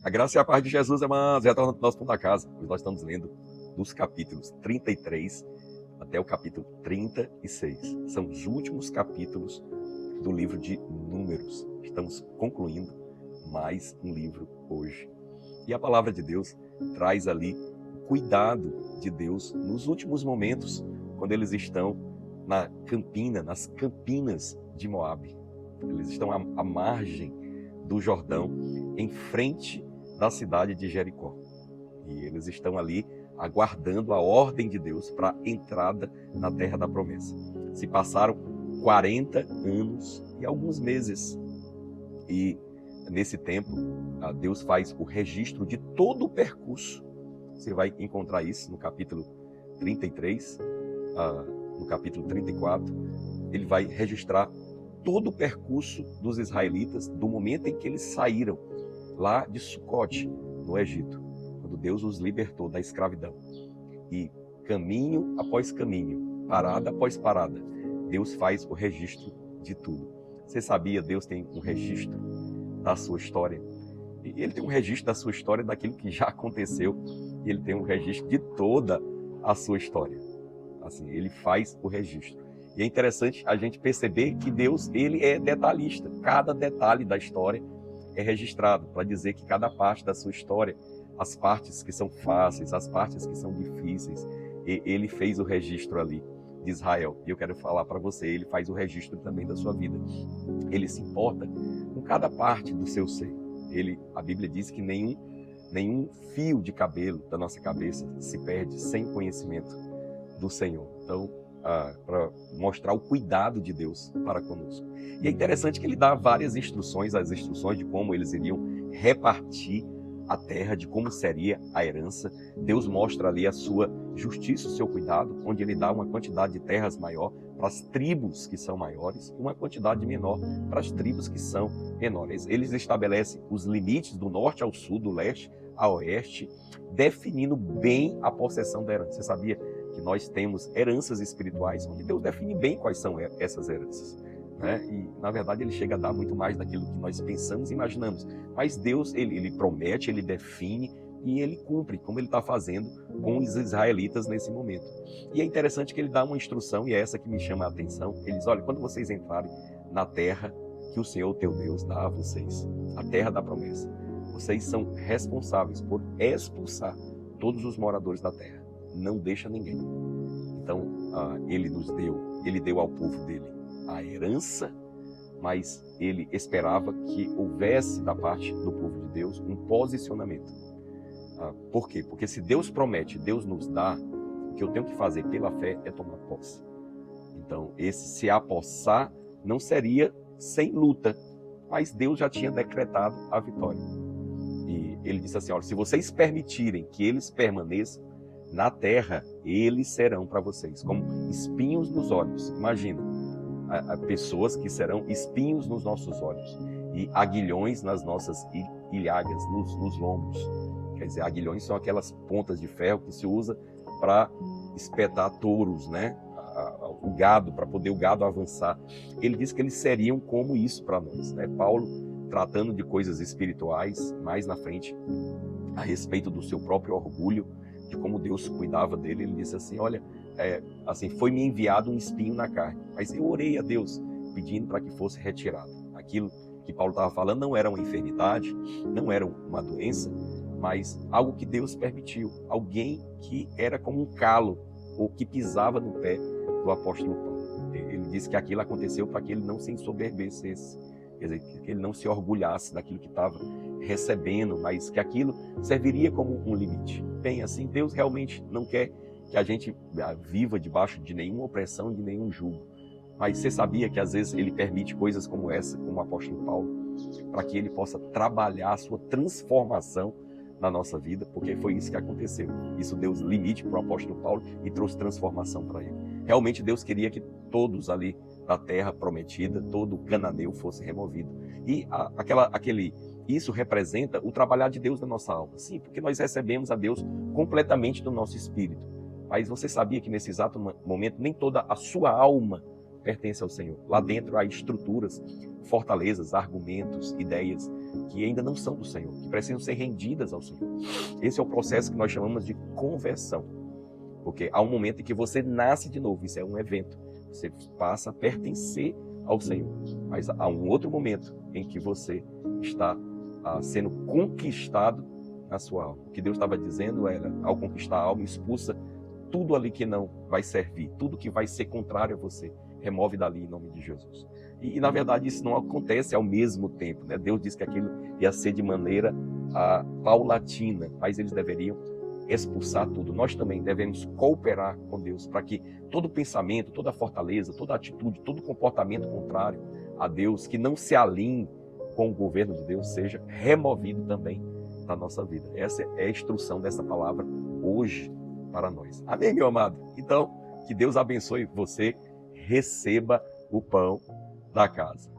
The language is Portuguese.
A graça e a paz de Jesus, amados, retorna para o nosso ponto da casa. Hoje nós estamos lendo dos capítulos 33 até o capítulo 36. São os últimos capítulos do livro de Números. Estamos concluindo mais um livro hoje. E a palavra de Deus traz ali o cuidado de Deus nos últimos momentos, quando eles estão nas campinas de Moabe. Eles estão à margem do Jordão, em frente da cidade de Jericó. E eles estão ali aguardando a ordem de Deus para a entrada na terra da promessa. Se passaram 40 anos e alguns meses. E nesse tempo, Deus faz o registro de todo o percurso. Você vai encontrar isso no capítulo 33, no capítulo 34. Ele vai registrar todo o percurso dos israelitas do momento em que eles saíram lá de Sucote, no Egito, quando Deus os libertou da escravidão. E caminho após caminho, parada após parada, Deus faz o registro de tudo. Você sabia, Deus tem um registro da sua história. E Ele tem um registro da sua história, daquilo que já aconteceu, e Ele tem um registro de toda a sua história. Assim, Ele faz o registro. E é interessante a gente perceber que Deus, Ele é detalhista. Cada detalhe da história é registrado para dizer que cada parte da sua história, as partes que são fáceis, as partes que são difíceis, Ele fez o registro ali de Israel. E eu quero falar para você, Ele faz o registro também da sua vida. Ele se importa com cada parte do seu ser. A Bíblia diz que nenhum fio de cabelo da nossa cabeça se perde sem conhecimento do Senhor. Então, para mostrar o cuidado de Deus para conosco. E é interessante que ele dá várias instruções, as instruções de como eles iriam repartir a terra, de como seria a herança. Deus mostra ali a sua justiça, o seu cuidado, onde ele dá uma quantidade de terras maior para as tribos que são maiores e uma quantidade menor para as tribos que são menores. Eles estabelecem os limites do norte ao sul, do leste ao oeste, definindo bem a possessão da herança. Você sabia que nós temos heranças espirituais, onde Deus define bem quais são essas heranças, né? E, na verdade, Ele chega a dar muito mais daquilo que nós pensamos e imaginamos. Mas Deus, Ele promete, Ele define e Ele cumpre, como Ele está fazendo com os israelitas nesse momento. E é interessante que Ele dá uma instrução, e é essa que me chama a atenção. Ele diz, olha, quando vocês entrarem na terra que o Senhor, teu Deus, dá a vocês, a terra da promessa, vocês são responsáveis por expulsar todos os moradores da terra. Não deixa ninguém. Então, Ele deu ao povo dele a herança, mas Ele esperava que houvesse da parte do povo de Deus um posicionamento. Por quê? Porque se Deus promete, Deus nos dá, o que eu tenho que fazer pela fé é tomar posse. Então, esse se apossar não seria sem luta, mas Deus já tinha decretado a vitória. E Ele disse assim, olha, se vocês permitirem que eles permaneçam na terra, eles serão para vocês como espinhos nos olhos. Imagina, pessoas que serão espinhos nos nossos olhos e aguilhões nas nossas ilhagas, nos lombos. Quer dizer, aguilhões são aquelas pontas de ferro que se usa para espetar touros, né? O gado, para poder o gado avançar. Ele diz que eles seriam como isso para nós, né? Paulo, tratando de coisas espirituais, mais na frente, a respeito do seu próprio orgulho, de como Deus cuidava dele, ele disse assim, olha, assim, foi-me enviado um espinho na carne, mas eu orei a Deus, pedindo para que fosse retirado. Aquilo que Paulo estava falando não era uma enfermidade, não era uma doença, mas algo que Deus permitiu. Alguém que era como um calo, ou que pisava no pé do apóstolo Paulo. Ele disse que aquilo aconteceu para que ele não se ensoberbecesse, quer dizer, que ele não se orgulhasse daquilo que estava recebendo, mas que aquilo serviria como um limite. Bem, assim, Deus realmente não quer que a gente viva debaixo de nenhuma opressão, de nenhum jugo. Mas você sabia que às vezes Ele permite coisas como essa, como o apóstolo Paulo, para que Ele possa trabalhar a sua transformação na nossa vida, porque foi isso que aconteceu. Isso deu limite para o apóstolo Paulo e trouxe transformação para ele. Realmente Deus queria que todos ali da terra prometida, todo cananeu fosse removido. E isso representa o trabalhar de Deus na nossa alma. Sim, porque nós recebemos a Deus completamente do nosso espírito. Mas você sabia que nesse exato momento nem toda a sua alma pertence ao Senhor. Lá dentro há estruturas, fortalezas, argumentos, ideias que ainda não são do Senhor, que precisam ser rendidas ao Senhor. Esse é o processo que nós chamamos de conversão. Porque há um momento em que você nasce de novo, isso é um evento. Você passa a pertencer ao Senhor. Mas há um outro momento em que você está sendo conquistado na sua alma. O que Deus estava dizendo era, ao conquistar a alma, expulsa tudo ali que não vai servir, tudo que vai ser contrário a você, remove dali em nome de Jesus. E na verdade isso não acontece ao mesmo tempo, né? Deus disse que aquilo ia ser de maneira paulatina, mas eles deveriam expulsar tudo. Nós também devemos cooperar com Deus para que todo pensamento, toda fortaleza, toda atitude, todo comportamento contrário a Deus, que não se alinhe com o governo de Deus, seja removido também da nossa vida. Essa é a instrução dessa palavra hoje para nós. Amém, meu amado? Então, que Deus abençoe você, receba o pão da casa.